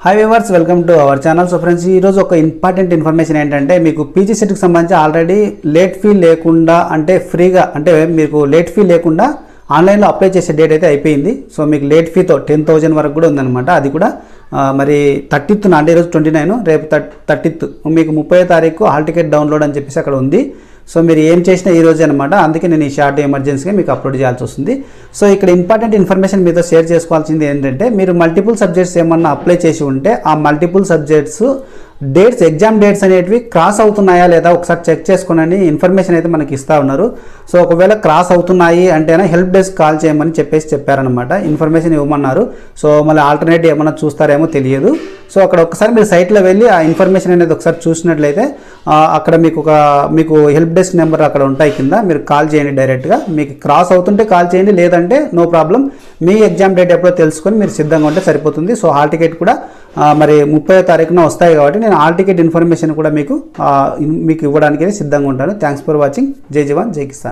Hi viewers, welcome to our channel. So friends, ఈరోజు ఒక important information ఏంటంటే, మీకు పీజీ సెట్కి సంబంధించి ఆల్రెడీ లేట్ ఫీ లేకుండా అంటే ఫ్రీగా అంటే మీకు లేట్ ఫీ లేకుండా ఆన్లైన్లో అప్లై చేసే డేట్ అయితే అయిపోయింది. సో మీకు లేట్ ఫీతో 10,000 వరకు కూడా ఉందన్నమాట. అది కూడా మరి 30th అంటే ఈరోజు 29, రేపు 30th మీకు 30వ తారీఖు హాల్ టికెట్ డౌన్లోడ్ అని చెప్పేసి అక్కడ ఉంది. సో మీరు ఏం చేసినా ఈ రోజే అనమాట. అందుకే నేను ఈ షార్ట్ ఎమర్జెన్సీగా మీకు అప్లోడ్ చేయాల్సి వస్తుంది. సో ఇక్కడ ఇంపార్టెంట్ ఇన్ఫర్మేషన్ మీతో షేర్ చేసుకోవాల్సింది ఏంటంటే, మీరు మల్టిపుల్ సబ్జెక్ట్స్ ఏమన్నా అప్లై చేసి ఉంటే ఆ multiple subjects dates, exam dates అనేటివి క్రాస్ అవుతున్నాయా లేదా ఒకసారి చెక్ చేసుకోనని ఇన్ఫర్మేషన్ అయితే మనకి ఇస్తూ ఉన్నారు. సో ఒకవేళ క్రాస్ అవుతున్నాయి అంటేనే హెల్ప్ డెస్క్ కాల్ చేయమని చెప్పారనమాట. ఇన్ఫర్మేషన్ ఇవ్వమన్నారు. సో మళ్ళీ ఆల్టర్నేటివ్ ఏమన్నా చూస్తారేమో తెలియదు. సో అక్కడ ఒకసారి మీరు సైట్లో వెళ్ళి ఆ ఇన్ఫర్మేషన్ అనేది ఒకసారి చూసినట్లయితే అక్కడ మీకు హెల్ప్ డెస్క్ నెంబర్ అక్కడ ఉంటాయి కింద, మీరు కాల్ చేయండి డైరెక్ట్గా. మీకు క్రాస్ అవుతుంటే కాల్ చేయండి, లేదంటే నో ప్రాబ్లం. మీ ఎగ్జామ్ డేట్ ఎప్పుడో తెలుసుకొని మీరు సిద్ధంగా ఉంటే సరిపోతుంది. సో హాల్ టికెట్ కూడా మరి 30వ తారీఖున వస్తాయి కాబట్టి నేను హాల్ టికెట్ ఇన్ఫర్మేషన్ కూడా మీకు ఇవ్వడానికి సిద్ధంగా ఉంటాను. Thanks for watching. జై జవాన్, జై కిసాన్.